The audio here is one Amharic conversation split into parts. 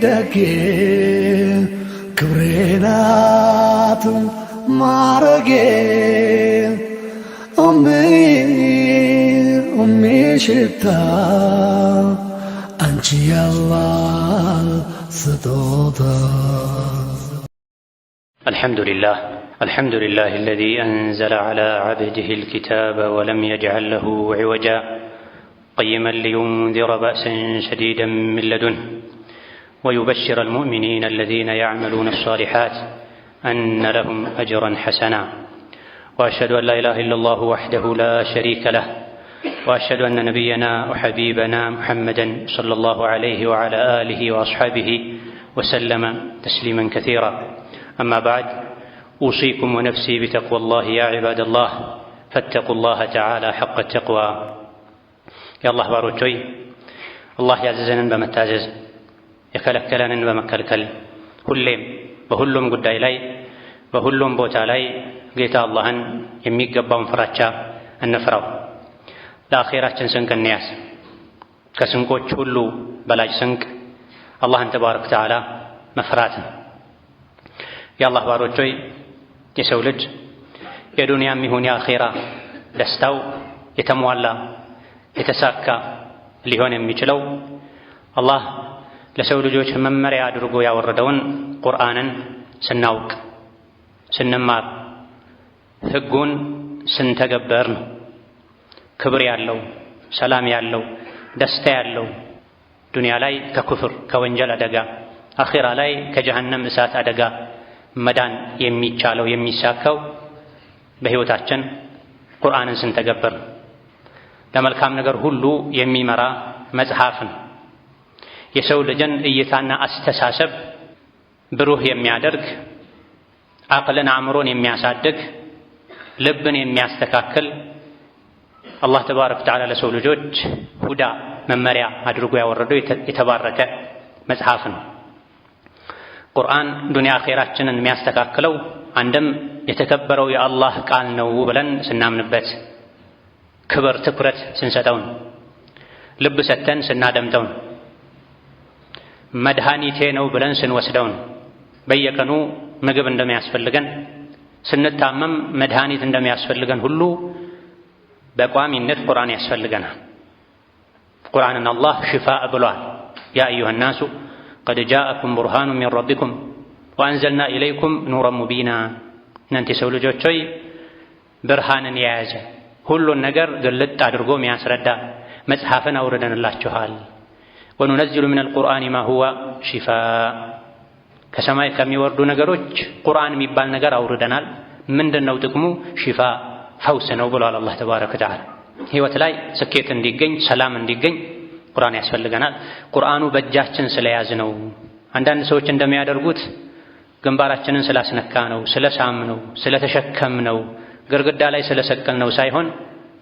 ደጌ ክብሬናት ማረጌ ሽታ አንቺ ያላህ ስጦታ الحمد لله الذي أنزل على عبده الكتاب ولم يجعل له عوجا قيما لينذر بأسا شديدا من لدنه ويبشر المؤمنين الذين يعملون الصالحات أن لهم أجرا حسنا وأشهد أن لا إله إلا الله وحده لا شريك له وأشهد أن نبينا وحبيبنا محمدا صلى الله عليه وعلى آله وأصحابه وسلم تسليما كثيرا أما بعد أوصيكم ونفسي بتقوى الله يا عباد الله فاتقوا الله تعالى حق التقوى يا الله باروجوي الله يعززنا بمتازز يكلكلنا بمكلكل ሁሌም በሁሉም ጉዳይ ላይ በሁሉም ቦታ ላይ ጌታ አላህን የሚገባውን ፍራቻ እንፍራው። ለአኺራችን ስንቅ እንያዝ። ከስንቆች ሁሉ በላጭ ስንቅ አላህን ተባረከ ወተዓላ መፍራት ነው። የአላህ ባሮች ሆይ የሰው ልጅ የዱንያም ይሁን የአኺራ ደስታው የተሟላ የተሳካ ሊሆን የሚችለው አላህ ለሰው ልጆች መመሪያ አድርጎ ያወረደውን ቁርአንን ስናውቅ ስንማር ሕጉን ስንተገበር ነው። ክብር ያለው ሰላም ያለው ደስታ ያለው ዱንያ ላይ ከኩፍር ከወንጀል አደጋ አኺራ ላይ ከጀሃነም እሳት አደጋ መዳን የሚቻለው የሚሳካው በሕይወታችን ቁርአንን ስንተገበር ነው። ለመልካም ነገር ሁሉ የሚመራ መጽሐፍ ነው። የሰው ልጅን እይታና አስተሳሰብ ብሩህ የሚያደርግ አቅልን አእምሮን የሚያሳድግ ልብን የሚያስተካክል አላህ ተባረከ ወተዓላ ለሰው ልጆች ሁዳ መመሪያ አድርጎ ያወረደው የተባረከ መጽሐፍ ነው። ቁርአን ዱንያ አኺራችንን የሚያስተካክለው አንድም የተከበረው የአላህ ቃል ነው ብለን ስናምንበት፣ ክብር ትኩረት ስንሰጠው፣ ልብ ሰተን ስናደምጠው፣ መድኃኒቴ ነው ብለን ስንወስደው፣ በየቀኑ ምግብ እንደሚያስፈልገን ስንታመም መድኃኒት እንደሚያስፈልገን ሁሉ በቋሚነት ቁርአን ያስፈልገናል። ቁርአንን አላህ ሽፋእ ብሏል። ያ አዩሃ ናሱ ቀድ ጃአኩም ቡርሃኑ ሚን ረቢኩም ወአንዘልና ኢለይኩም ኑረን ሙቢና። እናንተ የሰው ልጆች ሆይ ብርሃንን የያዘ ሁሉን ነገር ግልጥ አድርጎ የሚያስረዳ መጽሐፍን አውርደንላችኋል። ወኑነዝሉ ሚነል ቁርአኒ ማ ሁወ ሺፋእ፣ ከሰማይ ከሚወርዱ ነገሮች ቁርአን የሚባል ነገር አውርደናል። ምንድነው ጥቅሙ? ሺፋእ ፈውስ ነው ብሏል አላህ ተባረከ ወተዓላ። ሕይወት ላይ ስኬት እንዲገኝ ሰላም እንዲገኝ ቁርአን ያስፈልገናል። ቁርአኑ በእጃችን ስለያዝ ነው። አንዳንድ ሰዎች እንደሚያደርጉት ግንባራችንን ስላስነካ ነው፣ ስለሳም ነው፣ ስለተሸከም ነው፣ ግርግዳ ላይ ስለሰቀል ነው ሳይሆን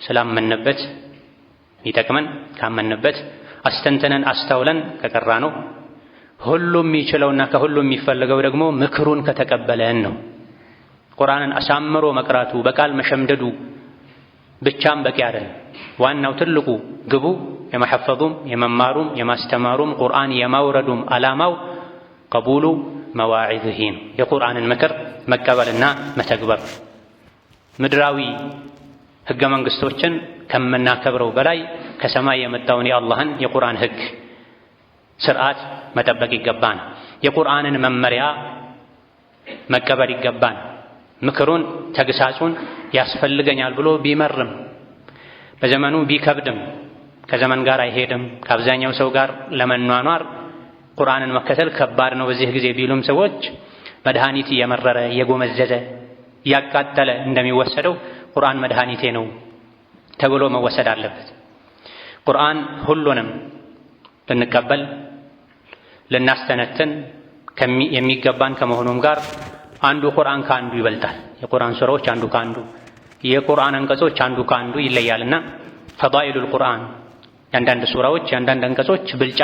ስላመንበት ይጠቅመን ካመንበት አስተንተነን አስተውለን ከቀራ ነው። ሁሉም የሚችለውና ከሁሉም የሚፈልገው ደግሞ ምክሩን ከተቀበለን ነው። ቁርአንን አሳምሮ መቅራቱ በቃል መሸምደዱ ብቻም በቂ አይደለም። ዋናው ትልቁ ግቡ የመሐፈዙም የመማሩም የማስተማሩም ቁርአን የማውረዱም ዓላማው ቀቡሉ መዋዒዝሂ ነው። የቁርአንን ምክር መቀበልና መተግበር። ምድራዊ ሕገ መንግሥቶችን ከምናከብረው በላይ ከሰማይ የመጣውን የአላህን የቁርአን ሕግ ስርዓት መጠበቅ ይገባን። የቁርአንን መመሪያ መቀበል ይገባን። ምክሩን ተግሳጹን ያስፈልገኛል ብሎ ቢመርም በዘመኑ ቢከብድም ከዘመን ጋር አይሄድም ከአብዛኛው ሰው ጋር ለመኗኗር ቁርአንን መከተል ከባድ ነው በዚህ ጊዜ ቢሉም ሰዎች መድኃኒት እየመረረ እየጎመዘዘ እያቃጠለ እንደሚወሰደው ቁርአን መድኃኒቴ ነው ተብሎ መወሰድ አለበት። ቁርአን ሁሉንም ልንቀበል ልናስተነትን የሚገባን ከመሆኑም ጋር አንዱ ቁርአን ከአንዱ ይበልጣል። የቁርአን ሱራዎች አንዱ ከአንዱ የቁርአን አንቀጾች አንዱ ከአንዱ ይለያልና ፈዳኢሉል ቁርአን የአንዳንድ ሱራዎች የአንዳንድ አንቀጾች ብልጫ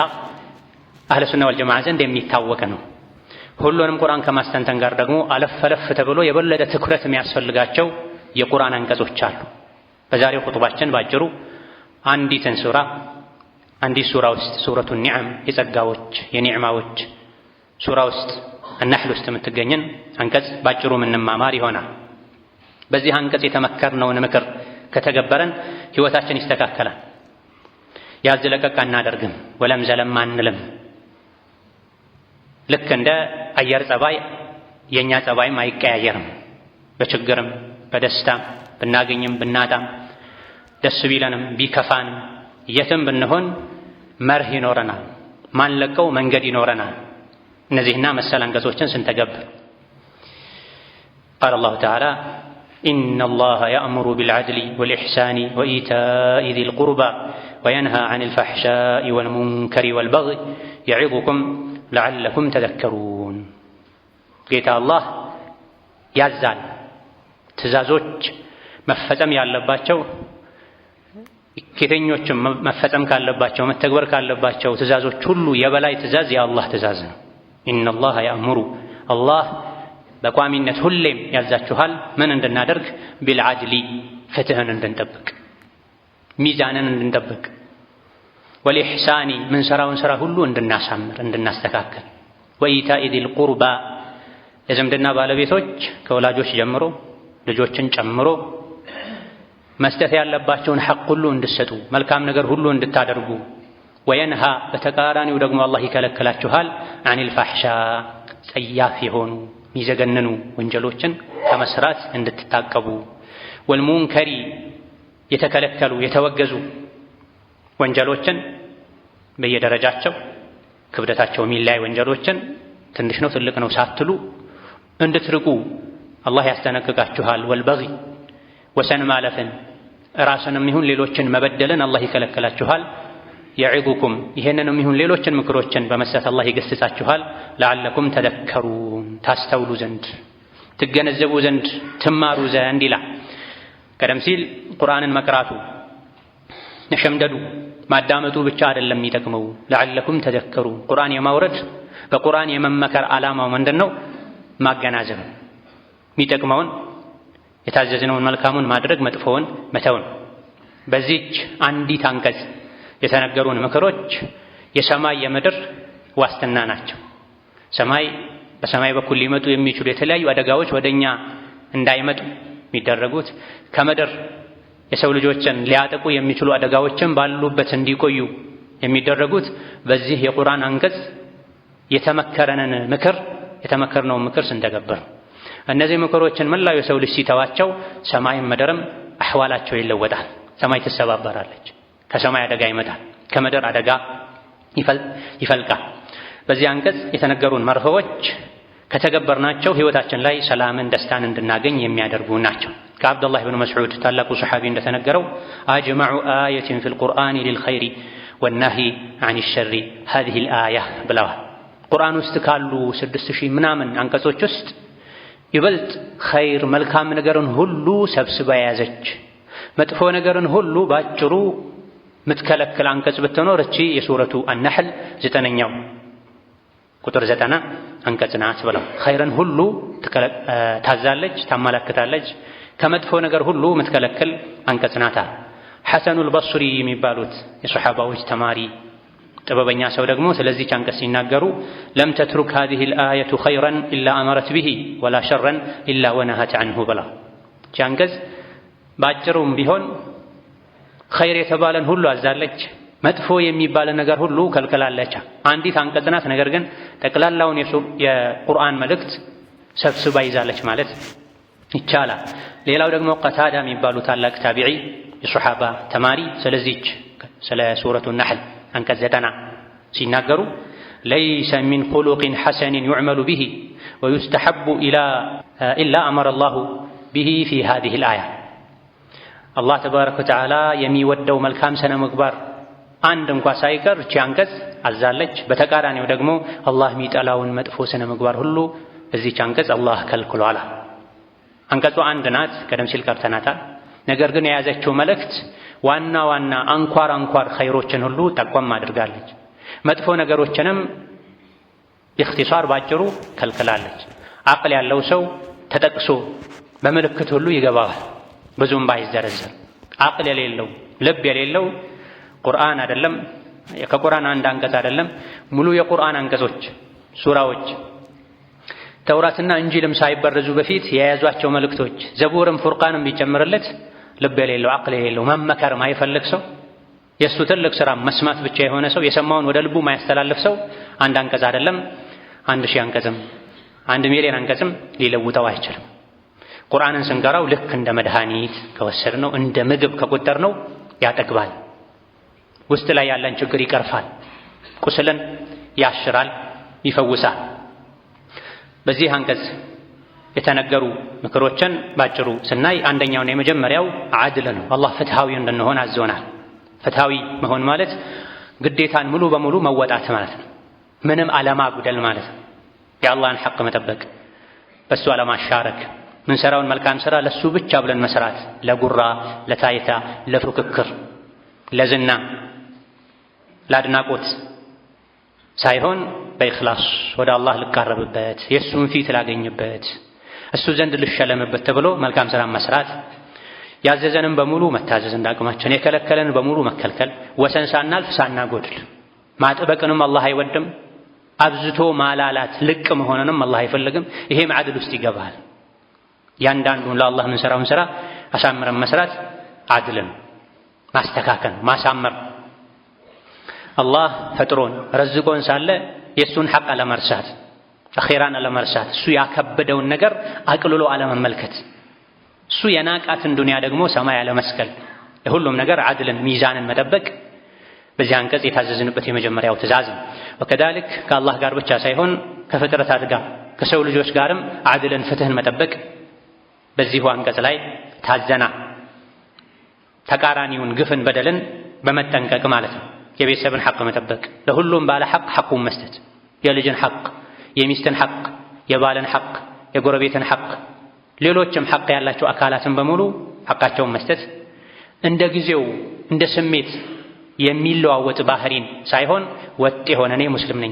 አህለ ሱና ወል ጀማዓ ዘንድ የሚታወቅ ነው። ሁሉንም ቁርአን ከማስተንተን ጋር ደግሞ አለፍ አለፍ ተብሎ የበለጠ ትኩረት የሚያስፈልጋቸው የቁርአን አንቀጾች አሉ። በዛሬው ኹጥባችን ባጭሩ አንዲትን ሱራ አንዲት ሱራ ውስጥ ሱረቱ ኒዕም የጸጋዎች የኒዕማዎች ሱራ ውስጥ አነሕል ውስጥ የምትገኝን አንቀጽ ባጭሩ ምንማማር ይሆናል። በዚህ አንቀጽ የተመከርነውን ምክር ከተገበረን ህይወታችን ይስተካከላል። ያዝ ለቀቅ አናደርግም፣ ወለም ዘለም አንልም። ልክ እንደ አየር ጸባይ የኛ ጸባይም አይቀያየርም። በችግርም በደስታም ብናገኝም ብናጣም ደስ ቢለንም ቢከፋንም የትም ብንሆን መርህ ይኖረናል፣ ማንለቀው መንገድ ይኖረናል። እነዚህና መሰል አንቀጾችን ስንተገብር ቃለ አላሁ ተዓላ ኢነ አላህ የእሙሩ ቢልዐድሊ ወልኢሕሳኒ ወኢታኢ ዚል ቁርባ ወየንሃ ዐኒል ፈሕሻኢ ወልሙንከሪ ወልበግይ የዒዙኩም ለዐለኩም ተዘከሩን። ጌታ አላህ ያዛል። ትእዛዞች መፈጸም ያለባቸው ከየትኞቹም መፈጸም ካለባቸው መተግበር ካለባቸው ትእዛዞች ሁሉ የበላይ ትእዛዝ የአላህ ትእዛዝ ነው። ኢነላህ የእሙሩ አላህ በቋሚነት ሁሌም ያዛችኋል ምን እንድናደርግ? ቢልዐድሊ ፍትህን እንድንጠብቅ፣ ሚዛንን እንድንጠብቅ፣ ወልኢሕሳኒ ምንሰራውን ስራ ሁሉ እንድናሳምር እንድናስተካከል፣ ወኢታኢ ዚል ቁርባ የዝምድና ባለቤቶች ከወላጆች ጀምሮ ልጆችን ጨምሮ መስጠት ያለባቸውን ሐቅ ሁሉ እንድሰጡ መልካም ነገር ሁሉ እንድታደርጉ፣ ወየንሃ በተቃራኒው ደግሞ አላህ ይከለክላችኋል ዐኒል ፋሕሻ ጸያፍ የሆኑ የሚዘገንኑ ወንጀሎችን ከመስራት እንድትታቀቡ፣ ወልሙንከሪ የተከለከሉ የተወገዙ ወንጀሎችን በየደረጃቸው ክብደታቸው የሚለያይ ወንጀሎችን ትንሽ ነው ትልቅ ነው ሳትሉ እንድትርቁ አላህ ያስጠነቅቃችኋል። ወልበግይ ወሰን ማለፍን ራስንም ይሁን ሌሎችን መበደልን አላህ ይከለክላችኋል። የዒዙኩም ይሄንንም ይሁን ሌሎችን ምክሮችን በመስጠት አላህ ይገስጻችኋል። ለዐለኩም ተዘከሩን ታስተውሉ ዘንድ ትገነዘቡ ዘንድ ትማሩ ዘንድ ይላል። ቀደም ሲል ቁርአንን መቅራቱ መሸምደዱ ማዳመጡ ብቻ አይደለም የሚጠቅመው። ለዐለኩም ተዘከሩን ቁርአን የማውረድ በቁርአን የመመከር ዓላማው ምንድን ነው? ማገናዘብ፣ የሚጠቅመውን የታዘዝነውን መልካሙን ማድረግ መጥፎውን መተውን። በዚች አንዲት አንቀጽ የተነገሩን ምክሮች የሰማይ የምድር ዋስትና ናቸው። በሰማይ በኩል ሊመጡ የሚችሉ የተለያዩ አደጋዎች ወደኛ እንዳይመጡ የሚደረጉት ከምድር የሰው ልጆችን ሊያጠቁ የሚችሉ አደጋዎችን ባሉበት እንዲቆዩ የሚደረጉት በዚህ የቁርአን አንቀጽ የተመከረንን የተመከርነውን ምክር ስንተገብር። እነዚህ ምክሮችን መላው የሰው ልጅ ሲተዋቸው ሰማይም ምድርም አሕዋላቸው ይለወጣል። ሰማይ ትሰባበራለች፣ ከሰማይ አደጋ ይመጣል፣ ከምድር አደጋ ይፈልቃል። በዚህ አንቀጽ የተነገሩን መርሆዎች ከተገበርናቸው ህይወታችን ላይ ሰላምን፣ ደስታን እንድናገኝ የሚያደርጉ ናቸው። ከአብዱላህ ብን መስዑድ ታላቁ ሰሓቢ እንደተነገረው አጅመዑ አየትን ፊል ቁርአን ሊልኸይሪ ወናሂ ዐኒ ሸሪ ሃዚሂል አያ ብለዋል። ቁርአን ውስጥ ካሉ 6000 ምናምን አንቀጾች ውስጥ ይበልጥ ኸይር መልካም ነገርን ሁሉ ሰብስባ የያዘች መጥፎ ነገርን ሁሉ ባጭሩ ምትከለክል አንቀጽ ብትኖር እቺ የሱረቱ አነሕል 9ኛው ቁጥር 90 አንቀጽ ናት ብለው ኸይርን ሁሉ ታዛለች፣ ታመለክታለች። ከመጥፎ ነገር ሁሉ ምትከለክል አንቀጽ ናት። ሐሰኑል በስሪ የሚባሉት የሰሓባዎች ተማሪ ጥበበኛ ሰው ደግሞ ስለዚህ አንቀጽ ሲናገሩ ለም ተትሩክ ሃዚሂል አየቱ ኸይረን ኢላ አመረት ቢሂ ወላ ሸረን ኢላ ወነሀት ዐንሁ ብላ አንቀጽ ባጭሩም ቢሆን ኸይር የተባለን ሁሉ አዛለች፣ መጥፎ የሚባል ነገር ሁሉ ከልክላለች። አንዲት አንቀጽ ናት፣ ነገር ግን ጠቅላላውን የቁርአን መልእክት ሰብስባ ይዛለች ማለት ይቻላል። ሌላው ደግሞ ቀታዳ የሚባሉ ታላቅ ታቢዒ የሱሐባ ተማሪ ስለዚህች ስለ ሱረቱ ነሕል አንቀጽ 90 ሲናገሩ ለይሰ ሚን ኹሉቅን ሐሰንን ዩዕመሉ ቢሂ ወዩስተሐቡ ኢላ አመረ አላሁ ቢሂ ፊ ሃዚሂል አያ። አላህ ተባረከ ወተዓላ የሚወደው መልካም ስነ ምግባር አንድ እንኳ ሳይቀር እቺ አንቀጽ አዛለች። በተቃራኒው ደግሞ አላህ የሚጠላውን መጥፎ ስነ ምግባር ሁሉ እዚች አንቀጽ አላህ ከልክሏል። አንቀጹ አንድ ናት፣ ቀደም ሲል ቀርተናታል። ነገር ግን የያዘችው መልእክት ዋና ዋና አንኳር ኸይሮችን ሁሉ ጠቆም አድርጋለች። መጥፎ ነገሮችንም ኢኽቲሳር ባጭሩ ከልክላለች። አቅል ያለው ሰው ተጠቅሶ በምልክት ሁሉ ይገባዋል፣ ብዙም ባይዘረዘር። አቅል የሌለው ልብ የሌለው ቁርአን አይደለም ከቁርአን አንድ አንቀጽ አይደለም ሙሉ የቁርአን አንቀጾች ሱራዎች ተውራትና እንጂልም ሳይበረዙ በፊት የያዟቸው መልእክቶች ዘቡርም ፉርቃንም ቢጨምርለት ልብ የሌለው አቅል የሌለው መመከር ማይፈልግ ሰው የእሱ ትልቅ ስራ መስማት ብቻ የሆነ ሰው የሰማውን ወደ ልቡ ማያስተላልፍ ሰው አንድ አንቀጽ አይደለም 1000 አንቀጽም 1 ሚሊዮን አንቀጽም ሊለውጠው አይችልም። ቁርአንን ስንቀራው ልክ እንደ መድኃኒት ከወሰድነው እንደ ምግብ ከቆጠርነው ያጠግባል፣ ውስጥ ላይ ያለን ችግር ይቀርፋል፣ ቁስልን ያሽራል፣ ይፈውሳል። በዚህ አንቀጽ የተነገሩ ምክሮችን ባጭሩ ስናይ አንደኛውና የመጀመሪያው አድል ነው። አላህ ፍትሃዊ እንድንሆን አዞናል። ፍትሃዊ መሆን ማለት ግዴታን ሙሉ በሙሉ መወጣት ማለት ነው። ምንም አለማጉደል ማለት ነው። የአላህን ሐቅ መጠበቅ፣ በሱ አለማሻረክ፣ ምንሰራውን መልካም ስራ ለሱ ብቻ ብለን መስራት፣ ለጉራ፣ ለታይታ፣ ለፉክክር፣ ለዝና፣ ለአድናቆት ሳይሆን በኢኽላስ ወደ አላህ ልቃረብበት፣ የእሱን ፊት ላገኝበት፣ እሱ ዘንድ ልሸለምበት ተብሎ መልካም ስራ መስራት፣ ያዘዘንም በሙሉ መታዘዝ እንዳቅማችን፣ የከለከለን በሙሉ መከልከል፣ ወሰን ሳናልፍ ሳናጎድል። ማጥበቅንም አላህ አይወድም፣ አብዝቶ ማላላት ልቅ መሆንንም አላህ አይፈልግም። ይሄም አድል ውስጥ ይገባል። ያንዳንዱን ለአላህ ምንሰራውን ስራ አሳምረን መስራት አድልን ማስተካከል ማሳመር። አላህ ፈጥሮን ረዝቆን ሳለ የእሱን ሐቅ አለመርሳት፣ አኼራን አለመርሳት፣ እሱ ያከበደውን ነገር አቅልሎ አለመመልከት፣ እሱ የናቃትን ዱንያ ደግሞ ሰማይ አለመስቀል፣ ለሁሉም ነገር አድልን ሚዛንን መጠበቅ በዚህ አንቀጽ የታዘዝንበት የመጀመሪያው ትእዛዝ ነው። ወከዛሊክ ከአላህ ጋር ብቻ ሳይሆን ከፍጥረታት ጋር ከሰው ልጆች ጋርም አድልን ፍትህን መጠበቅ በዚሁ አንቀጽ ላይ ታዘና። ተቃራኒውን ግፍን በደልን በመጠንቀቅ ማለት ነው። የቤተሰብን ሐቅ መጠበቅ፣ ለሁሉም ባለ ሐቅ ሐቁን መስጠት፣ የልጅን ሐቅ፣ የሚስትን ሐቅ፣ የባልን ሐቅ፣ የጎረቤትን ሐቅ፣ ሌሎችም ሐቅ ያላቸው አካላትን በሙሉ ሐቃቸውን መስጠት፣ እንደ ጊዜው እንደ ስሜት የሚለዋወጥ ባህሪን ሳይሆን ወጥ የሆነ እኔ ሙስሊም ነኝ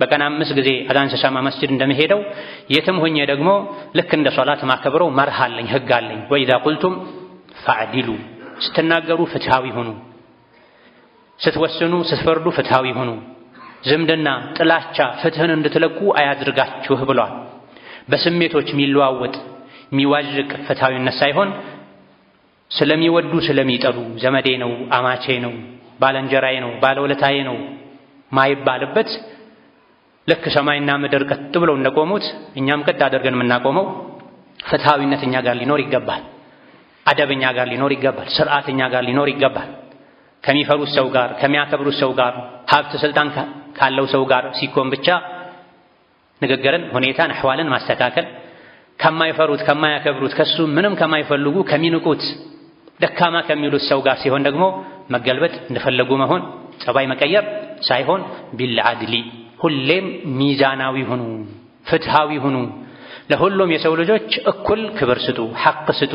በቀን 5 ጊዜ አዛን ስሰማ መስጂድ እንደምሄደው የትም ሆኜ ደግሞ ልክ እንደ ሶላት ማከብረው መርህ አለኝ፣ ህግ አለኝ። ወኢዛ ቁልቱም ፈዕዲሉ፣ ስትናገሩ ፍትሃዊ ሁኑ፣ ስትወስኑ ስትፈርዱ ፍትሃዊ ሁኑ። ዝምድና፣ ጥላቻ፣ ፍትህን እንድትለቁ አያድርጋችሁ ብሏል። በስሜቶች የሚለዋወጥ የሚዋዥቅ ፍትሃዊነት ሳይሆን ስለሚወዱ ስለሚጠሉ ዘመዴ ነው፣ አማቼ ነው፣ ባለንጀራዬ ነው፣ ባለውለታዬ ነው ማይባልበት ልክ ሰማይና ምድር ቀጥ ብለው እንደቆሙት እኛም ቀጥ አድርገን የምናቆመው ፍትሃዊነት እኛ ጋር ሊኖር ይገባል። አደብ እኛ ጋር ሊኖር ይገባል። ስርዓት እኛ ጋር ሊኖር ይገባል። ከሚፈሩት ሰው ጋር ከሚያከብሩት ሰው ጋር ሀብት ስልጣን ካለው ሰው ጋር ሲኮን ብቻ ንግግርን፣ ሁኔታን፣ አህዋልን ማስተካከል፣ ከማይፈሩት ከማያከብሩት ከሱ ምንም ከማይፈልጉ ከሚንቁት ደካማ ከሚሉት ሰው ጋር ሲሆን ደግሞ መገልበጥ፣ እንደፈለጉ መሆን፣ ጸባይ መቀየር ሳይሆን ቢልዓድሊ ሁሌም ሚዛናዊ ሁኑ፣ ፍትሃዊ ሁኑ። ለሁሉም የሰው ልጆች እኩል ክብር ስጡ፣ ሐቅ ስጡ።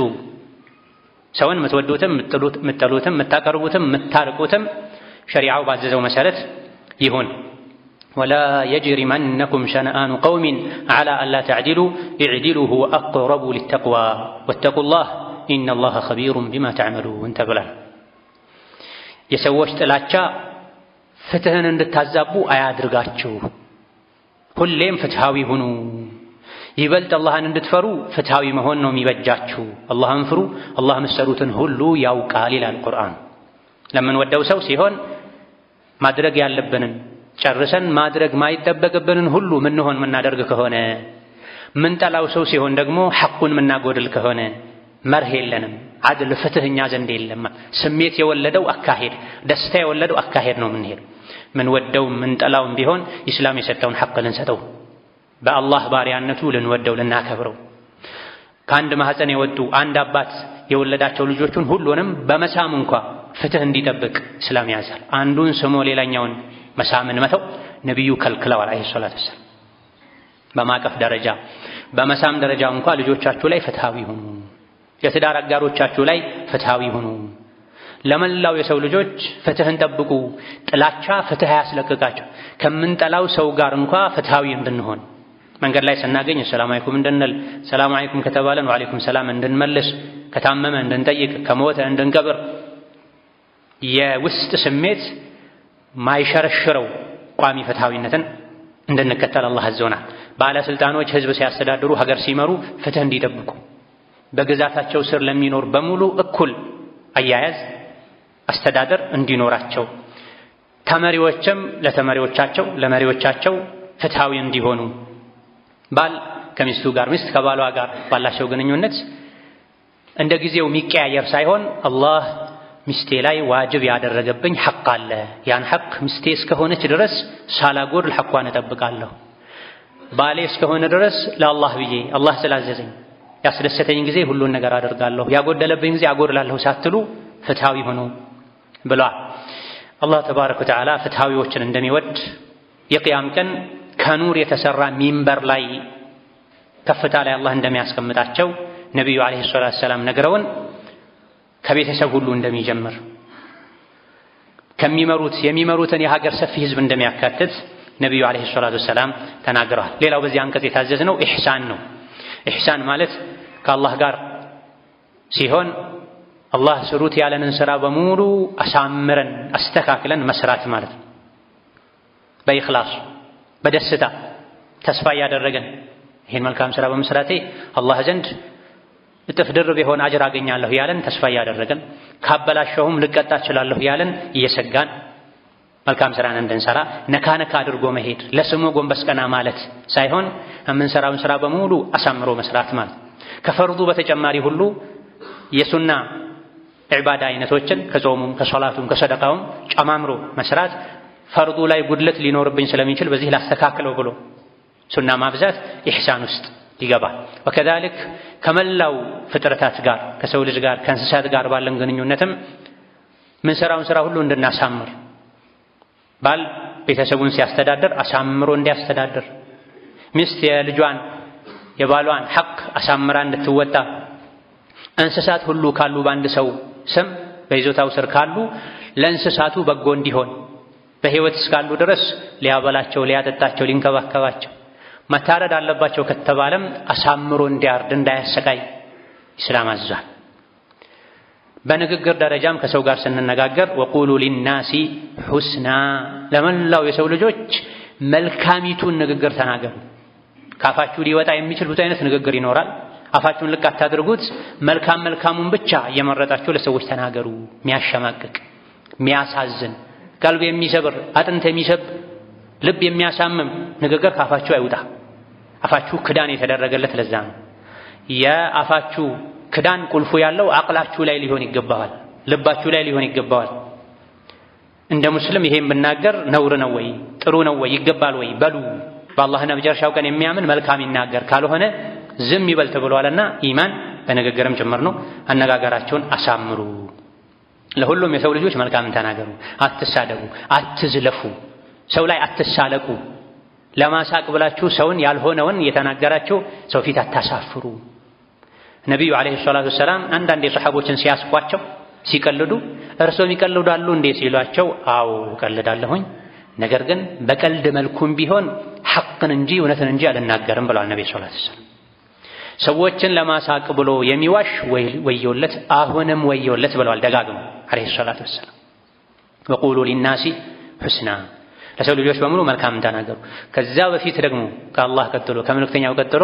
ሰውን የምትወዱትም የምትጠሉትም የምታቀርቡትም የምታርቁትም ሸሪዓው ባዘዘው መሰረት ይሁን። ወላ የጅሪመነኩም ሸነአኑ ቀውሚን ዐላ አላ ተዕዲሉ ኢዕዲሉ ሁወ አቅረቡ ሊተቅዋ ወተቁላህ ኢነላሃ ኸቢሩን ቢማ ተዕመሉን ተብሏል። የሰዎች ጥላቻ ፍትህን እንድታዛቡ አያድርጋችሁ። ሁሌም ፍትሃዊ ሁኑ። ይበልጥ አላህን እንድትፈሩ ፍትሃዊ መሆን ነው የሚበጃችሁ። አላህን ፍሩ፣ አላህ የምትሰሩትን ሁሉ ያውቃል ይላል ቁርአን። ለምንወደው ሰው ሲሆን ማድረግ ያለብንን ጨርሰን ማድረግ ማይጠበቅብንን ሁሉ ምንሆን ምናደርግ ከሆነ፣ ምንጠላው ሰው ሲሆን ደግሞ ሐቁን ምናጎድል ከሆነ መርህ የለንም። አድል ፍትህ እኛ ዘንድ የለም። ስሜት የወለደው አካሄድ፣ ደስታ የወለደው አካሄድ ነው ምንሄድ። ምንወደው ምንጠላውም ቢሆን ኢስላም የሰጠውን ሐቅ ልንሰጠው፣ በአላህ ባሪያነቱ ልንወደው ልናከብረው። ከአንድ ማህፀን የወጡ አንድ አባት የወለዳቸው ልጆቹን ሁሉንም በመሳም እንኳ ፍትህ እንዲጠብቅ እስላም ያዛል። አንዱን ስሞ ሌላኛውን መሳምን መተው ነቢዩ ከልክለዋል አለይሂ ሰላቱ ወሰላም። በማቀፍ ደረጃ በመሳም ደረጃ እንኳ ልጆቻችሁ ላይ ፍትሃዊ ሁኑ። የትዳር አጋሮቻችሁ ላይ ፍትሃዊ ሁኑ። ለመላው የሰው ልጆች ፍትህን ጠብቁ። ጥላቻ ፍትህ ያስለቅቃቸው። ከምንጠላው ሰው ጋር እንኳ ፍትሃዊ እንድንሆን መንገድ ላይ ስናገኝ ሰላም አለይኩም እንድንል፣ ሰላም አለይኩም ከተባለን ወአለይኩም ሰላም እንድንመልስ፣ ከታመመ እንድንጠይቅ፣ ከሞተ እንድንቀብር። የውስጥ ስሜት ማይሸረሽረው ቋሚ ፍትሃዊነትን እንድንከተል አላህ አዘውናል። ባለስልጣኖች ህዝብ ሲያስተዳድሩ ሀገር ሲመሩ ፍትህ እንዲጠብቁ በግዛታቸው ስር ለሚኖር በሙሉ እኩል አያያዝ አስተዳደር እንዲኖራቸው፣ ተመሪዎችም ለተመሪዎቻቸው ለመሪዎቻቸው ፍትሃዊ እንዲሆኑ፣ ባል ከሚስቱ ጋር ሚስት ከባሏ ጋር ባላቸው ግንኙነት እንደ ጊዜው የሚቀያየር ሳይሆን አላህ ሚስቴ ላይ ዋጅብ ያደረገብኝ ሐቅ አለ፣ ያን ሐቅ ሚስቴ እስከሆነች ድረስ ሳላጎድል ሐቋን እጠብቃለሁ፣ ባሌ እስከሆነ ድረስ ለአላህ ብዬ አላህ ስላዘዘኝ ያስደሰተኝ ጊዜ ሁሉን ነገር አደርጋለሁ፣ ያጎደለብኝ ጊዜ አጎድላለሁ ሳትሉ ፍትሃዊ ሆኑ ብሏል። አላህ ተባረከ ወተዓላ ፍትሃዊዎችን እንደሚወድ የቅያም ቀን ከኑር የተሰራ ሚንበር ላይ ከፍታ ላይ አላህ እንደሚያስቀምጣቸው ነቢዩ ዓለይሂ ሰላቱ ወሰላም ነግረውን ከቤተሰብ ሁሉ እንደሚጀምር የሚመሩትን የሀገር ሰፊ ህዝብ እንደሚያካትት ነቢዩ ዓለይሂ ሰላቱ ወሰላም ተናግረዋል። ሌላው በዚህ አንቀጽ የታዘዝነው ኢሕሳን ነው። ኢሕሳን ማለት ከአላህ ጋር ሲሆን አላህ ስሩት ያለንን ስራ በሙሉ አሳምረን አስተካክለን መስራት ማለት ነው። በኢኽላስ በደስታ ተስፋ እያደረገን ይህን መልካም ስራ በመስራቴ አላህ ዘንድ እጥፍ ድርብ የሆነ አጅር አገኛለሁ ያለን ተስፋ እያደረገን፣ ካበላሸሁም ልቀጣ እችላለሁ ያለን እየሰጋን መልካም ስራን እንድንሰራ ነካ ነካ አድርጎ መሄድ፣ ለስሙ ጎንበስ ቀና ማለት ሳይሆን የምንሰራውን ስራ በሙሉ አሳምሮ መስራት ማለት። ከፈርዱ በተጨማሪ ሁሉ የሱና ዒባዳ አይነቶችን ከጾሙም ከሶላቱም ከሰደቃውም ጨማምሮ መስራት ፈርዱ ላይ ጉድለት ሊኖርብኝ ስለሚችል በዚህ ላስተካክለው ብሎ ሱና ማብዛት ኢሕሳን ውስጥ ይገባል። ወከዛሊክ ከመላው ፍጥረታት ጋር ከሰው ልጅ ጋር ከእንስሳት ጋር ባለን ግንኙነትም ምንሰራውን ስራ ሁሉ እንድናሳምር፣ ባል ቤተሰቡን ሲያስተዳድር አሳምሮ እንዲያስተዳድር፣ ሚስት የልጇን የባሏን ሐቅ አሳምራ እንድትወጣ፣ እንስሳት ሁሉ ካሉ በአንድ ሰው ስም በይዞታው ስር ካሉ ለእንስሳቱ በጎ እንዲሆን በህይወት እስካሉ ድረስ ሊያበላቸው፣ ሊያጠጣቸው፣ ሊንከባከባቸው፣ መታረድ አለባቸው ከተባለም አሳምሮ እንዲያርድ እንዳያሰቃይ ኢስላም አዟል። በንግግር ደረጃም ከሰው ጋር ስንነጋገር ወቁሉ ሊናሲ ሑስና፣ ለመላው የሰው ልጆች መልካሚቱን ንግግር ተናገሩ። ካፋችሁ ሊወጣ የሚችል ብዙ አይነት ንግግር ይኖራል። አፋችሁን ልክ አታድርጉት። መልካም መልካሙን ብቻ እየመረጣችሁ ለሰዎች ተናገሩ። የሚያሸማቅቅ የሚያሳዝን ቀልብ የሚሰብር አጥንት የሚሰብ ልብ የሚያሳምም ንግግር ካፋችሁ አይውጣ። አፋችሁ ክዳን የተደረገለት ለዛ ነው። የአፋችሁ ክዳን ቁልፉ ያለው አቅላችሁ ላይ ሊሆን ይገባዋል፣ ልባችሁ ላይ ሊሆን ይገባዋል። እንደ ሙስሊም ይሄን ብናገር ነውር ነው ወይ ጥሩ ነው ወይ ይገባል ወይ በሉ። በአላህና በመጨረሻው ቀን የሚያምን መልካም ይናገር፣ ካልሆነ ዝም ይበል ተብሏልና ኢማን በንግግርም ጭምር ነው። አነጋገራቸውን አሳምሩ። ለሁሉም የሰው ልጆች መልካምን ተናገሩ። አትሳደቡ፣ አትዝለፉ፣ ሰው ላይ አትሳለቁ። ለማሳቅ ብላችሁ ሰውን ያልሆነውን የተናገራችሁ ሰው ፊት አታሳፍሩ። ነቢዩ ዓለይሂ ሰላቱ ወሰላም አንዳንድ የሰሐቦችን ሲያስቋቸው ሲቀልዱ እርሶም ይቀልዳሉ እንዴ ሲሏቸው፣ አዎ እቀልዳለሁኝ፣ ነገር ግን በቀልድ መልኩም ቢሆን ሐቅን እንጂ እውነትን እንጂ አልናገርም ብለዋል ነብዩ ሰለላሁ ዐለይሂ ወሰለም። ሰዎችን ለማሳቅ ብሎ የሚዋሽ ወዮለት፣ አሁንም ወዮለት ብለዋል ደጋግመው ዓለይሂ ሰላቱ ወሰላም። ወቁሉ ሊናሲ ሑስና፣ ለሰው ልጆች በሙሉ መልካም ተናገሩ። ከዛ በፊት ደግሞ ከአላህ ቀጥሎ ከመልእክተኛው ቀጥሎ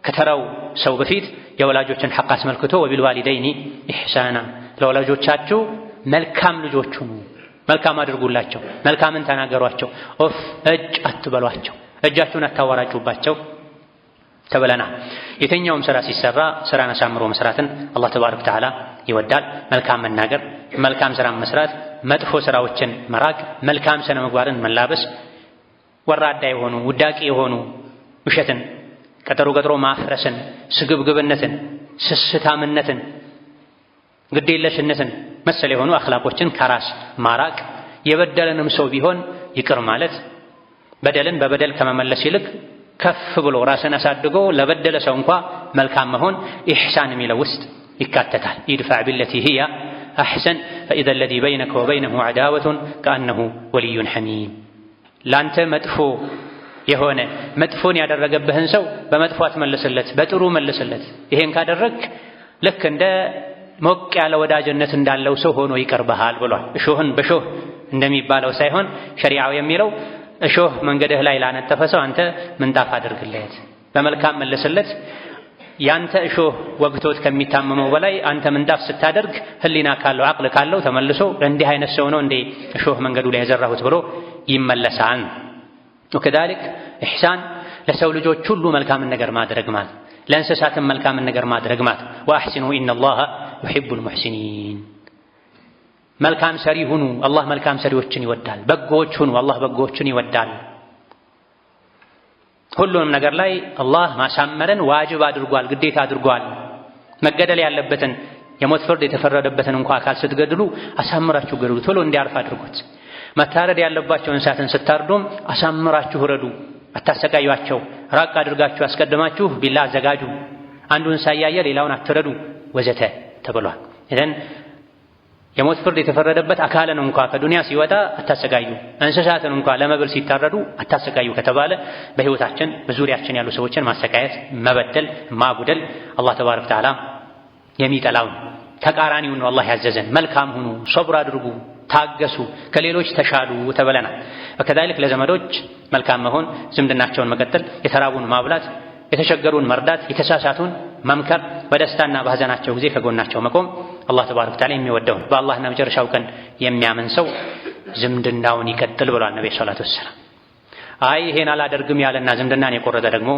ከተራው ሰው በፊት የወላጆችን ሐቅ አስመልክቶ ወቢልዋሊደይኒ ኢሕሳና፣ ለወላጆቻችሁ መልካም ልጆች ሁኑ፣ መልካም አድርጉላቸው፣ መልካምን ተናገሯቸው፣ ኦፍ እጅ አትበሏቸው፣ እጃችሁን አታወራጩባቸው ተብለናል። የትኛውም ስራ ሲሰራ ስራን አሳምሮ መስራትን አላህ ተባረከ ወተዓላ ይወዳል። መልካም መናገር፣ መልካም ስራ መስራት፣ መጥፎ ስራዎችን መራቅ፣ መልካም ስነ ምግባርን መላበስ፣ ወራዳ የሆኑ ውዳቂ የሆኑ ውሸትን፣ ቀጠሮ ማፍረስን፣ ስግብግብነትን፣ ስስታምነትን፣ ግዴለሽነትን መሰል የሆኑ አኽላቆችን ከራስ ማራቅ፣ የበደለንም ሰው ቢሆን ይቅር ማለት፣ በደልን በበደል ከመመለስ ይልቅ ከፍ ብሎ ራስን አሳድጎ ለበደለ ሰው እንኳ መልካም መሆን ኢሕሳን የሚለው ውስጥ ይካተታል። ኢድፋዕ ቢለቲ ሂየ አሕሰን ፈኢዘ አለዚ በይነከ ወበይነሁ ዐዳወቱን ከአነሁ ወልዩን ሐሚም። ላንተ መጥፎ የሆነ መጥፎን ያደረገብህን ሰው በመጥፎ አትመልስለት፣ በጥሩ መልስለት። ይሄን ካደረግክ ልክ እንደ ሞቅ ያለ ወዳጅነት እንዳለው ሰው ሆኖ ይቀርብሃል ብሏል። እሾህን በሾህ እንደሚባለው ሳይሆን ሸሪዓው የሚለው እሾህ መንገድህ ላይ ላነጠፈ ሰው አንተ ምንጣፍ አድርግለት፣ በመልካም መልስለት። ያንተ እሾህ ወግቶት ከሚታመመው በላይ አንተ ምንጣፍ ስታደርግ ህሊና ካለው አቅል ካለው ተመልሶ እንዲህ አይነት ሰው ነው እንዴ እሾህ መንገዱ ላይ የዘራሁት ብሎ ይመለሳል። ወከዛሊክ ኢሕሳን ለሰው ልጆች ሁሉ መልካምን ነገር ማድረግ ማለት፣ ለእንስሳትም መልካምን ነገር ማድረግ ማለት። ወአሕሲኑ ኢነላሃ ዩሒቡል ሙሕሲኒን፣ መልካም ሰሪ ሁኑ፣ አላህ መልካም ሰሪዎችን ይወዳል። በጎዎች ሁኑ፣ አላህ በጎዎችን ይወዳል። ሁሉንም ነገር ላይ አላህ ማሳመረን ዋጅብ አድርጓል፣ ግዴታ አድርጓል። መገደል ያለበትን የሞት ፍርድ የተፈረደበትን እንኳ አካል ስትገድሉ አሳምራችሁ ገድሉ፣ ቶሎ እንዲያርፍ አድርጉት። መታረድ ያለባቸው እንስሳትን ስታርዱም አሳምራችሁ ረዱ፣ አታሰቃዩአቸው። ራቅ አድርጋችሁ አስቀድማችሁ ቢላ አዘጋጁ። አንዱን እንስሳ እያየ ሌላውን አትረዱ ወዘተ ተብሏል። ኢዘን የሞት ፍርድ የተፈረደበት አካልን እንኳ ከዱንያ ሲወጣ አታሰቃዩ፣ እንስሳትን እንኳ ለመብል ሲታረዱ አታሰቃዩ ከተባለ በህይወታችን በዙሪያችን ያሉ ሰዎችን ማሰቃየት፣ መበደል፣ ማጉደል አላህ ተባረከ ወተዓላ የሚጠላው ተቃራኒውን ነው አላህ ያዘዘን። መልካም ሁኑ፣ ሶብር አድርጉ፣ ታገሱ፣ ከሌሎች ተሻሉ ተብለናል። ወከዛሊክ ለዘመዶች መልካም መሆን፣ ዝምድናቸውን መቀጠል፣ የተራቡን ማብላት፣ የተቸገሩን መርዳት፣ የተሳሳቱን መምከር፣ በደስታና በሐዘናቸው ጊዜ ከጎናቸው መቆም አላህ ተባረከ ወተዓላ የሚወደው ነው። በአላህና መጨረሻው ቀን የሚያምን ሰው ዝምድናውን ይቀጥል ብሏል ነብዩ ሰለላሁ ዐለይሂ ወሰለም። አይ ይሄን አላደርግም ያለና ዝምድናን የቆረጠ ደግሞ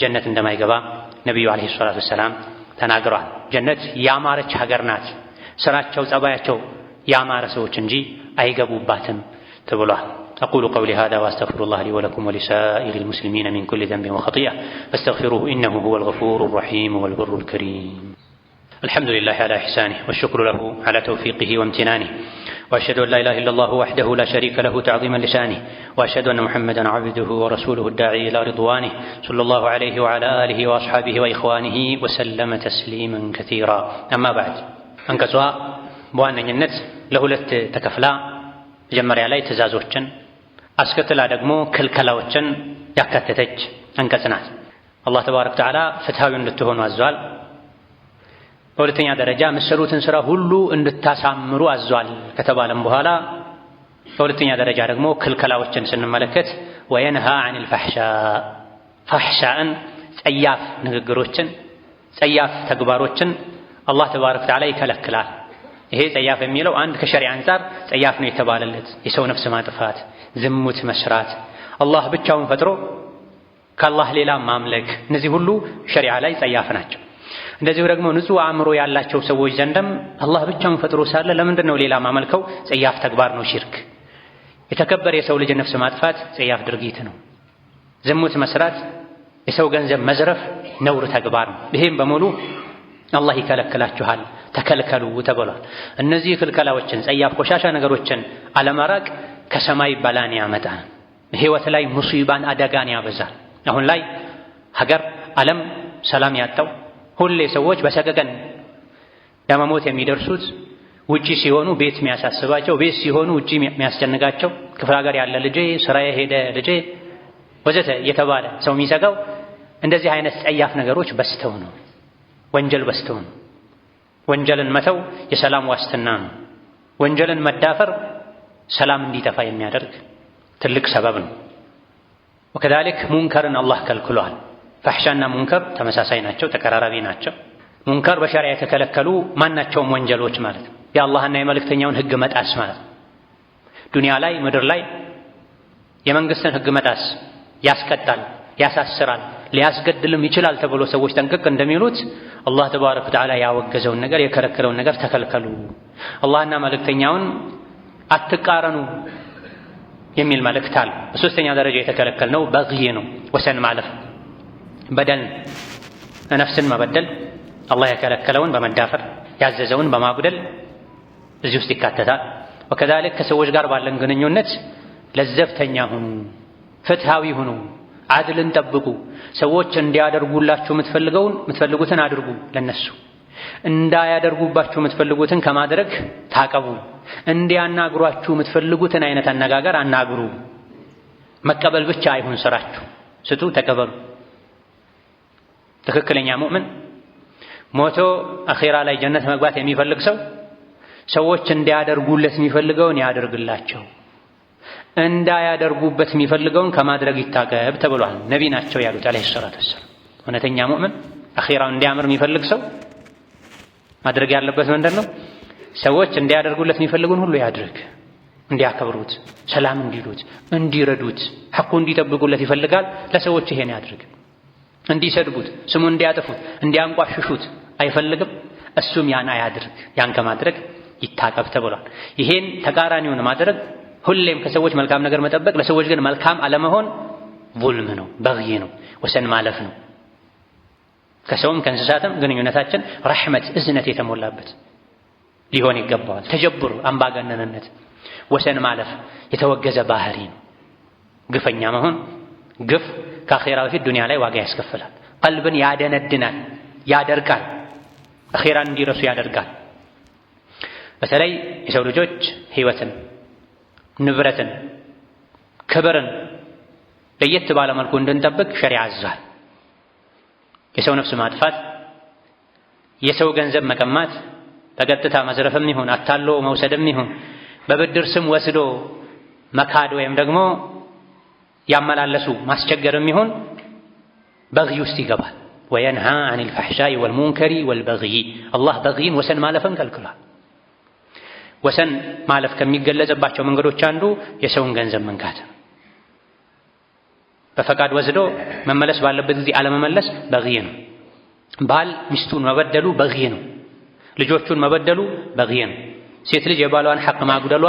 ጀነት እንደማይገባ ነብዩ ዐለይሂ ሰላቱ ወሰላም ተናግረዋል። ጀነት ያማረች ሀገር ናት፣ ስራቸው ጸባያቸው ያማረ ሰዎች እንጂ አይገቡባትም ተብሏል። أقول قولي هذا وأستغفر الله لي ولكم ولسائر المسلمين من كل ذنب وخطيئة فاستغفروه إنه هو الغفور الرحيم والبر الكريم. الحمد لله على إحسانه والشكر له على توفيقه وامتنانه، وأشهد أن لا إله إلا الله وحده لا شريك له تعظيما لشانه، وأشهد أن محمدا عبده ورسوله الداعي إلى رضوانه صلى الله عليه وعلى آله وأصحابه وإخوانه وسلم تسليما كثيرا. أما بعد، أنكسوا بوانينت لهلت تكفلا መጀመሪያ ላይ ትእዛዞችን አስከትላ ደግሞ ክልከላዎችን ያካተተች አንቀጽ ናት። አላህ ተባረከ ወተዓላ ፍትሃዊ እንድትሆኑ አዟል። በሁለተኛ ደረጃ የምትሰሩትን ስራ ሁሉ እንድታሳምሩ አዟል ከተባለም በኋላ በሁለተኛ ደረጃ ደግሞ ክልከላዎችን ስንመለከት ወየንሃ ዐኒል ፋሕሻእን ጸያፍ ንግግሮችን፣ ጸያፍ ተግባሮችን አላህ ተባረከ ወተዓላ ይከለክላል። ይሄ ጸያፍ የሚለው አንድ ከሸሪዓ አንፃር ጸያፍ ነው የተባለለት የሰው ነፍስ ማጥፋት፣ ዝሙት መስራት፣ አላህ ብቻውን ፈጥሮ ከአላህ ሌላ ማምለክ፣ እነዚህ ሁሉ ሸሪዓ ላይ ጸያፍ ናቸው። እንደዚሁ ደግሞ ንጹህ አእምሮ ያላቸው ሰዎች ዘንድም አላህ ብቻውን ፈጥሮ ሳለ ለምንድን ነው ሌላ ማመልከው? ጸያፍ ተግባር ነው፣ ሽርክ። የተከበረ የሰው ልጅ ነፍስ ማጥፋት ጸያፍ ድርጊት ነው። ዝሙት መስራት፣ የሰው ገንዘብ መዝረፍ ነውር ተግባር ነው። ይሄም በሙሉ አላህ ይከለክላችኋል፣ ተከልከሉ ተብሏል። እነዚህ ክልከላዎችን፣ ጸያፍ ቆሻሻ ነገሮችን አለማራቅ ከሰማይ በላን ያመጣል። ህይወት ላይ ሙሲባን አደጋን ያበዛል። አሁን ላይ ሀገር ዓለም ሰላም ያጣው ሁሌ ሰዎች በሰቀቀን ለመሞት የሚደርሱት ውጪ ሲሆኑ ቤት የሚያሳስባቸው፣ ቤት ሲሆኑ ውጪ የሚያስጨንቃቸው፣ ክፍለ ሀገር ያለ ልጄ፣ ስራ የሄደ ልጄ ወዘተ እየተባለ ሰው የሚሰጋው እንደዚህ አይነት ጸያፍ ነገሮች በስተው ነው። ወንጀል በስተው ነው። ወንጀልን መተው የሰላም ዋስትና ነው። ወንጀልን መዳፈር ሰላም እንዲጠፋ የሚያደርግ ትልቅ ሰበብ ነው። ወከዛሊክ ሙንከርን አላህ ከልክሏል። ፋሕሻና ሙንከር ተመሳሳይ ናቸው፣ ተቀራራቢ ናቸው። ሙንከር በሸሪዓ የተከለከሉ ማናቸውም ወንጀሎች ማለት ነው። የአላህና የመልእክተኛውን ህግ መጣስ ማለት ነው። ዱንያ ላይ ምድር ላይ የመንግስትን ህግ መጣስ ያስቀጣል፣ ያሳስራል፣ ሊያስገድልም ይችላል ተብሎ ሰዎች ጠንቅቅ እንደሚሉት አላህ ተባረከ ወተዓላ ያወገዘውን ነገር የከለከለውን ነገር ተከልከሉ፣ አላህና መልእክተኛውን አትቃረኑ የሚል መልእክት አለ። በሶስተኛ ደረጃ የተከለከልነው በግይ ነው፣ ወሰን ማለፍ፣ በደል፣ ነፍስን መበደል፣ አላህ የከለከለውን በመዳፈር ያዘዘውን በማጉደል እዚህ ውስጥ ይካተታል። ወከዛሊክ ከሰዎች ጋር ባለን ግንኙነት ለዘብተኛ ሁኑ፣ ፍትሃዊ ሁኑ፣ አድልን ጠብቁ። ሰዎች እንዲያደርጉላችሁ የምትፈልጉትን አድርጉ፣ ለነሱ እንዳያደርጉባችሁ የምትፈልጉትን ከማድረግ ታቀቡ። እንዲያናግሯችሁ የምትፈልጉትን አይነት አነጋገር አናግሩ። መቀበል ብቻ አይሁን ስራችሁ፣ ስጡ፣ ተቀበሉ። ትክክለኛ ሙእምን ሞቶ አኺራ ላይ ጀነት መግባት የሚፈልግ ሰው ሰዎች እንዲያደርጉለት የሚፈልገውን ያደርግላቸው፣ እንዳያደርጉበት የሚፈልገውን ከማድረግ ይታቀብ ተብሏል። ነቢ ናቸው ያሉት አለይሂ ሰላቱ ወሰላም። እውነተኛ ሙእምን አኺራው እንዲያምር የሚፈልግ ሰው ማድረግ ያለበት ምንድን ነው? ሰዎች እንዲያደርጉለት የሚፈልጉን ሁሉ ያድርግ። እንዲያከብሩት፣ ሰላም እንዲሉት፣ እንዲረዱት፣ ሐቁ እንዲጠብቁለት ይፈልጋል። ለሰዎች ይሄን ያድርግ። እንዲሰድቡት፣ ስሙ እንዲያጠፉት፣ እንዲያንቋሽሹት አይፈልግም። እሱም ያን አያድርግ። ያን ከማድረግ ይታቀብ ተብሏል። ይሄን ተቃራኒውን ማድረግ ሁሌም ከሰዎች መልካም ነገር መጠበቅ፣ ለሰዎች ግን መልካም አለመሆን ዙልም ነው፣ በግይ ነው፣ ወሰን ማለፍ ነው። ከሰውም ከእንስሳትም ግንኙነታችን ረሕመት፣ እዝነት የተሞላበት ሊሆን ይገባዋል። ተጀቡር፣ አምባገነንነት፣ ወሰን ማለፍ የተወገዘ ባህሪ ነው። ግፈኛ መሆን፣ ግፍ ከአኼራ በፊት ዱንያ ላይ ዋጋ ያስከፍላል። ቀልብን ያደነድናል፣ ያደርቃል፣ አኼራን እንዲረሱ ያደርጋል። በተለይ የሰው ልጆች ሕይወትን፣ ንብረትን፣ ክብርን ለየት ባለ መልኩ እንድንጠብቅ ሸሪዓ አዟል። የሰው ነፍስ ማጥፋት፣ የሰው ገንዘብ መቀማት፣ በቀጥታ መዝረፍም ይሁን አታሎ መውሰድም ይሁን በብድር ስም ወስዶ መካድ ወይም ደግሞ ያመላለሱ ማስቸገርም ይሁን በግይ ውስጥ ይገባል። ወየንሃ ዐኒል ፈሕሻኢ ወልሙንከሪ ወልበግይ። አላህ በግይን ወሰን ማለፍን ከልክሏል። ወሰን ማለፍ ከሚገለጽባቸው መንገዶች አንዱ የሰውን ገንዘብ መንካት፣ በፈቃድ ወስዶ መመለስ ባለበት ጊዜ አለመመለስ በግይ ነው። ባል ሚስቱን መበደሉ በግይ ነው። ልጆቹን መበደሉ በግይ ነው። ሴት ልጅ የባሏን ሐቅ ማጉደሏ፣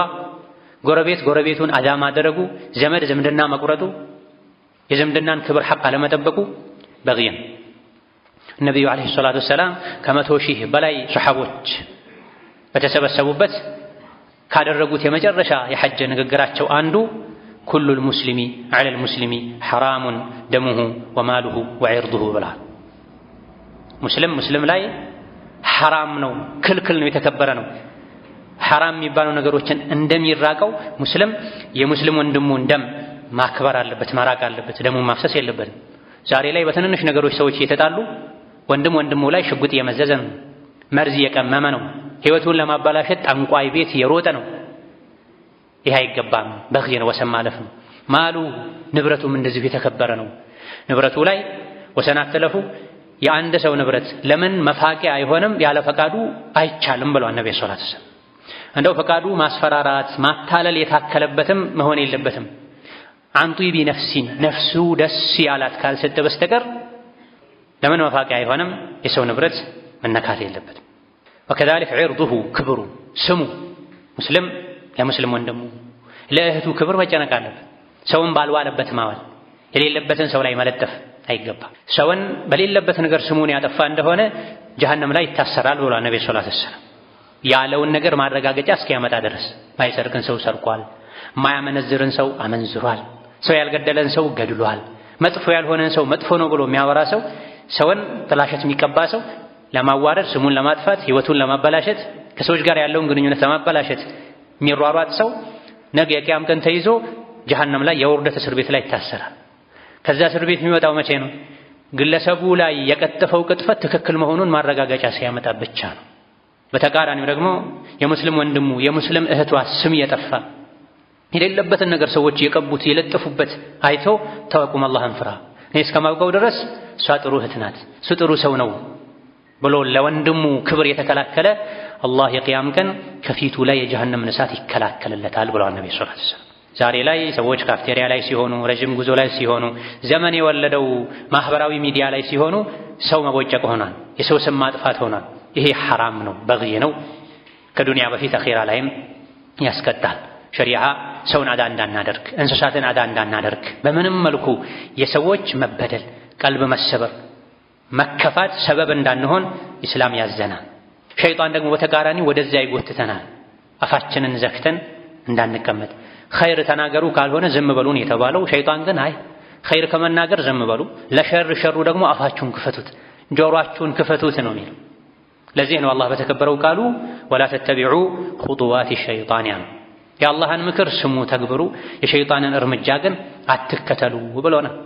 ጎረቤት ጎረቤቱን አዛ ማድረጉ፣ ዘመድ ዝምድና መቁረጡ፣ የዝምድናን ክብር ሐቅ አለመጠበቁ በግይ ነው። ነቢዩ ዓለይሂ ሰላቱ ወሰላም ከ100,000 በላይ ሰሐቦች በተሰበሰቡበት ካደረጉት የመጨረሻ የሐጅ ንግግራቸው አንዱ ኩሉል ሙስሊሚ ዐለል ሙስሊሚ ሐራሙን ደሙሁ ወማሉሁ ወዒርዱሁ ብለዋል። ሙስሊም ላይ ሐራም ነው፣ ክልክል ነው፣ የተከበረ ነው። ሐራም የሚባሉ ነገሮችን እንደሚራቀው ሙስሊም የሙስሊም ወንድሙን ደም ማክበር አለበት፣ ማራቅ አለበት፣ ደሙን ማፍሰስ የለበትም። ዛሬ ላይ በትንንሽ ነገሮች ሰዎች እየተጣሉ ወንድም ወንድሙ ላይ ሽጉጥ እየመዘዘ ነው፣ መርዝ እየቀመመ ነው፣ ሕይወቱን ለማበላሸት ጠንቋይ ቤት የሮጠ ነው። ይህ አይገባም፣ በግይ ነው፣ ወሰን ማለፍ ነው። ማሉ ንብረቱም እንደዚሁ የተከበረ ነው። ንብረቱ ላይ ወሰን አትለፉ። የአንድ ሰው ንብረት ለምን መፋቂያ አይሆንም? ያለ ፈቃዱ አይቻልም ብለዋል ነብዩ ሰለላሁ ዐለይሂ ወሰለም። እንደው ፈቃዱ ማስፈራራት ማታለል የታከለበትም መሆን የለበትም። አንቱ ቢነፍሲን ነፍሱ ደስ ያላት ካልሰጠ በስተቀር ለምን መፋቂያ አይሆንም? የሰው ንብረት መነካት የለበትም። ወከዛሊክ ዒርዱሁ ክብሩ፣ ስሙ ሙስሊም ለሙስሊም ወንድሙ ለእህቱ ክብር መጨነቅ አለበት። ሰውን ባልዋለበት ማዋል፣ የሌለበትን ሰው ላይ መለጠፍ አይገባም። ሰውን በሌለበት ነገር ስሙን ያጠፋ እንደሆነ ጀሀነም ላይ ይታሰራል ብሏል ነብዩ ሰለላሁ ዐለይሂ ወሰለም። ያለውን ነገር ማረጋገጫ እስኪያመጣ ድረስ ማይሰርቅን ሰው ሰርቋል፣ ማያመነዝርን ሰው አመንዝሯል፣ ሰው ያልገደለን ሰው ገድሏል፣ መጥፎ ያልሆነን ሰው መጥፎ ነው ብሎ የሚያወራ ሰው፣ ሰውን ጥላሸት የሚቀባ ሰው ለማዋረድ፣ ስሙን ለማጥፋት፣ ህይወቱን ለማበላሸት፣ ከሰዎች ጋር ያለውን ግንኙነት ለማበላሸት የሚሯሯጥ ሰው ነገ የቂያም ቀን ተይዞ ጀሀነም ላይ የውርደት እስር ቤት ላይ ይታሰራል። ከዛ እስር ቤት የሚወጣው መቼ ነው? ግለሰቡ ላይ የቀጠፈው ቅጥፈት ትክክል መሆኑን ማረጋገጫ ሲያመጣ ብቻ ነው። በተቃራኒው ደግሞ የሙስሊም ወንድሙ የሙስሊም እህቷ ስም የጠፋ የሌለበትን ነገር ሰዎች የቀቡት የለጠፉበት አይቶ ተወቁም፣ አላህን ፍራ፣ እኔ እስከማውቀው ድረስ እሷ ጥሩ እህት ናት፣ እሱ ጥሩ ሰው ነው ብሎ ለወንድሙ ክብር የተከላከለ አላህ የቂያም ቀን ከፊቱ ላይ የጀሀነምን እሳት ይከላከልለታል ብለዋል ነብዩ ሰለላሁ ዐለይሂ ወሰለም። ዛሬ ላይ ሰዎች ካፍቴሪያ ላይ ሲሆኑ፣ ረጅም ጉዞ ላይ ሲሆኑ፣ ዘመን የወለደው ማህበራዊ ሚዲያ ላይ ሲሆኑ ሰው መቦጨቅ ሆኗል፣ የሰው ስም ማጥፋት ሆኗል። ይሄ ሐራም ነው፣ በግይ ነው። ከዱንያ በፊት አኺራ ላይም ያስቀጣል። ሸሪዓ ሰውን አዳ እንዳናደርግ፣ እንስሳትን አዳ እንዳናደርግ፣ በምንም መልኩ የሰዎች መበደል፣ ቀልብ መሰበር፣ መከፋት ሰበብ እንዳንሆን ኢስላም ያዘናል። ሸይጣን ደግሞ በተቃራኒ ወደዚያ ይጎትተናል። አፋችንን ዘግተን እንዳንቀመጥ ኸይር ተናገሩ ካልሆነ ዝም በሉን የተባለው፣ ሸይጣን ግን አይ ኸይር ከመናገር ዝም በሉ፣ ለሸር ሸሩ ደግሞ አፋችሁን ክፈቱት፣ ጆሮአችሁን ክፈቱት ነው የሚለው። ለዚህ ነው አላህ በተከበረው ቃሉ ወላ ተተቢዑ ኹጡዋት ሸይጣን ያለው። የአላህን ምክር ስሙ ተግብሩ፣ የሸይጣንን እርምጃ ግን አትከተሉ ብሎናል።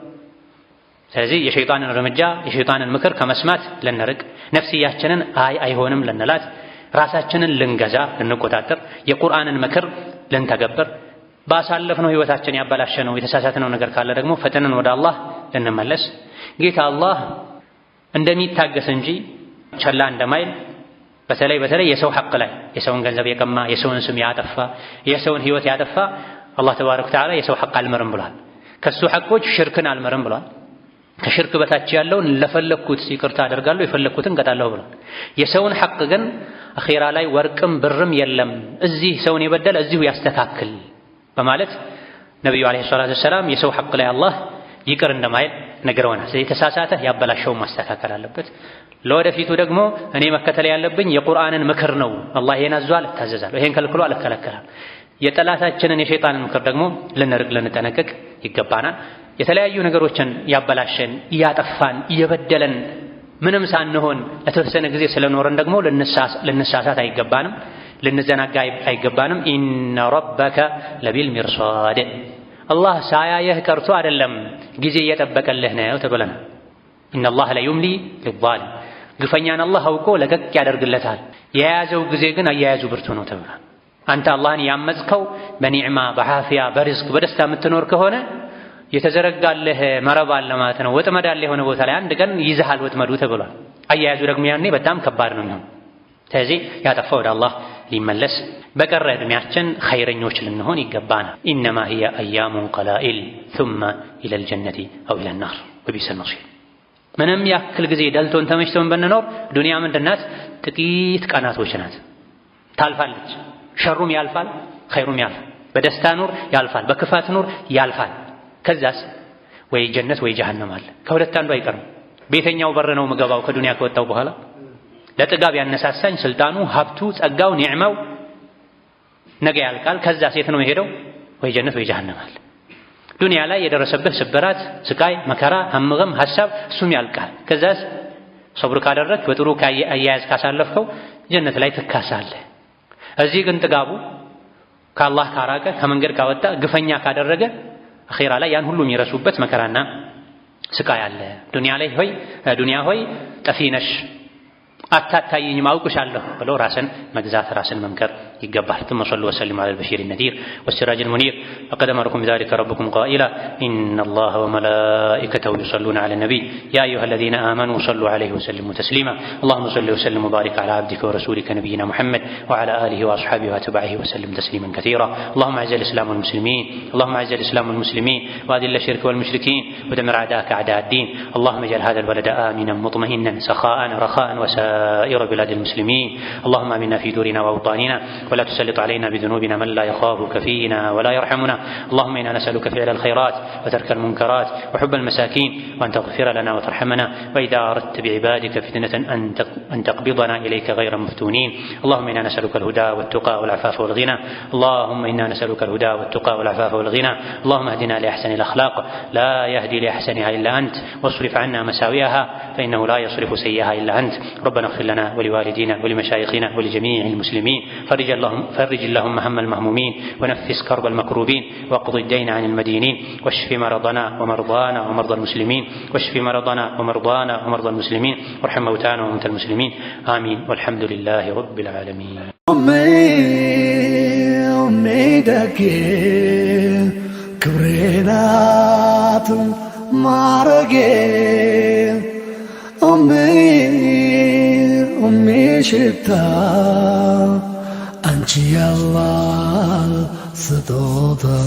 ስለዚህ የሸይጣንን እርምጃ የሸይጣንን ምክር ከመስማት ልንርቅ፣ ነፍስያችንን አይሆንም ልንላት፣ ራሳችንን ልንገዛ ልንቆጣጠር፣ የቁርአንን ምክር ልንተገብር፣ ባሳለፍነው ህይወታችን ያበላሸነው የተሳሳተነው ነገር ካለ ደግሞ ፈጥነን ወደ አላህ ልንመለስ፣ ጌታ አላህ እንደሚታገስ እንጂ ቸላ እንደማይል በተለይ የሰው ሐቅ ላይ የሰውን ገንዘብ የቀማ የሰውን ስም ያጠፋ የሰውን ህይወት ያጠፋ አላህ ተባረከ ወተዓላ የሰው ሐቅ አልምርም ብሏል። ከሱ ሐቆች ሽርክን አልምርም ብሏል። ከሽርክ በታች ያለውን ለፈለኩት ይቅርታ አደርጋለሁ የፈለኩትን ቀጣለሁ ብሏል። የሰውን ሐቅ ግን አኺራ ላይ ወርቅም ብርም የለም፣ እዚህ ሰውን የበደለ እዚሁ ያስተካክል በማለት ነብዩ አለይሂ ሰላቱ ወሰላም የሰው ሐቅ ላይ አላህ ይቅር እንደማይል ነግረውናል። ስለዚህ የተሳሳተ ያበላሸውን ማስተካከል አለበት። ለወደፊቱ ደግሞ እኔ መከተል ያለብኝ የቁርአንን ምክር ነው። አላህ ይሄን አዟል፣ እታዘዛለሁ፣ ይሄን ከልክሏል፣ እከለከላለሁ። የጠላታችንን የሸይጣንን ምክር ደግሞ ልንርቅ ልንጠነቀቅ ይገባናል። የተለያዩ ነገሮችን ያበላሸን እያጠፋን እየበደለን ምንም ሳንሆን ለተወሰነ ጊዜ ስለኖረን ደግሞ ልንሳሳት አይገባንም፣ ልንዘናጋ አይገባንም። ኢነ ረበከ ለቢል ሚርሳድ አላህ ሳያየህ ቀርቶ አይደለም ጊዜ እየጠበቀልህ ነው ተብለናል። ኢነላህ ለዩምሊ ሊዛሊም ግፈኛን አላህ አውቆ ለቀቅ ያደርግለታል፣ የያዘው ጊዜ ግን አያያዙ ብርቱ ነው ተብሏል። አንተ አላህን ያመጽከው በኒዕማ በዓፊያ በሪዝቅ በደስታ የምትኖር ከሆነ የተዘረጋልህ መረብ አለ ማለት ነው። ወጥመድ አለ የሆነ ቦታ ላይ አንድ ቀን ይዘሃል ወጥመዱ ተብሏል። አያያዙ ደግሞ ያኔ በጣም ከባድ ነው የሚሆነው። ስለዚህ ያጠፋ ወደ አላህ ሊመለስ በቀረ ዕድሜያችን ኸይረኞች ልንሆን ይገባናል። ኢነማ ሂየ አያሙን ቀላኢል ثم ኢለል الجنة አው ኢለል النار ወቢእሰ الመሲር። ምንም ያክል ጊዜ ደልቶን ተመችቶን ብንኖር ዱንያ ምንድን ናት? ጥቂት ቀናቶች ናት፣ ታልፋለች። ሸሩም ያልፋል፣ ኸይሩም ያልፋል። በደስታ ኑር ያልፋል፣ በክፋት ኑር ያልፋል። ከዛስ ወይ ጀነት ወይ ጀሃነም አለ። ከሁለት አንዱ አይቀርም። ቤተኛው በር ነው ምገባው ከዱንያ ከወጣው በኋላ ለጥጋብ ያነሳሳኝ ስልጣኑ፣ ሀብቱ፣ ጸጋው፣ ኒዕማው ነገ ያልቃል። ከዛ ሴት ነው የሄደው ወይ ጀነት ወይ ጀሃነም አለ። ዱንያ ላይ የደረሰብህ ስብራት፣ ስቃይ፣ መከራ፣ ሀምገም፣ ሐሳብ እሱም ያልቃል። ከዛስ ሰብር ካደረግህ በጥሩ አያያዝ ካሳለፍከው ጀነት ላይ ትካሳለህ። እዚህ ግን ጥጋቡ ከአላህ ካራቀ ከመንገድ ካወጣ ግፈኛ ካደረገ አኺራ ላይ ያን ሁሉ የሚረሱበት መከራና ስቃይ አለ። ዱንያ ሆይ ጠፊ ነሽ አታታይኝም አውቅሻለሁ ብሎ ራስን መግዛት ራስን መምከር ይገባል። ثم صلوا وسلموا على البشير النذير والسراج المنير وقد أمركم بذلك ربكم قائلا إن الله وملائكته يصلون على النبي يا أيها الذين آمنوا صلوا عليه وسلموا تسليما اللهم صل وسلم وبارك على عبدك ورسولك نبينا محمد وعلى آله وأصحابه وأتباعه وسلم تسليما كثيرا اللهم أعز الإسلام والمسلمين اللهم أعز الإسلام والمسلمين وأذل الشرك والمشركين ودمر أعداءك أعداء الدين اللهم اجعل هذا البلد آمنا مطمئنا سخاء رخاء وسائر بلاد المسلمين اللهم آمنا في دورنا وأوطاننا ولا تسلط علينا بذنوبنا من لا يخافك فينا ولا يرحمنا اللهم إنا نسألك فعل الخيرات وترك المنكرات وحب المساكين وأن تغفر لنا وترحمنا وإذا أردت بعبادك فتنة أن تقبضنا إليك غير مفتونين اللهم إنا نسألك الهدى والتقى والعفاف والغنى اللهم إنا نسألك الهدى والتقى والعفاف والغنى اللهم اهدنا لأحسن الأخلاق لا يهدي لأحسنها إلا أنت واصرف عنا مساويها فإنه لا يصرف سيئها إلا أنت ربنا اغفر لنا ولوالدينا ولمشايخنا ولجميع المسلمين فرج اللهم هم المهمومين ونفس كرب المكروبين واقض الدين عن المدينين واشف مرضنا ومرضانا ومرضى المسلمين واشف مرضنا ومرضانا ومرضى المسلمين وارحم موتانا وموتى المسلمين آمين والحمد لله رب العالمين. أمي دكي كبرينات معرقي أمي شتا أنت يا الله ستوتا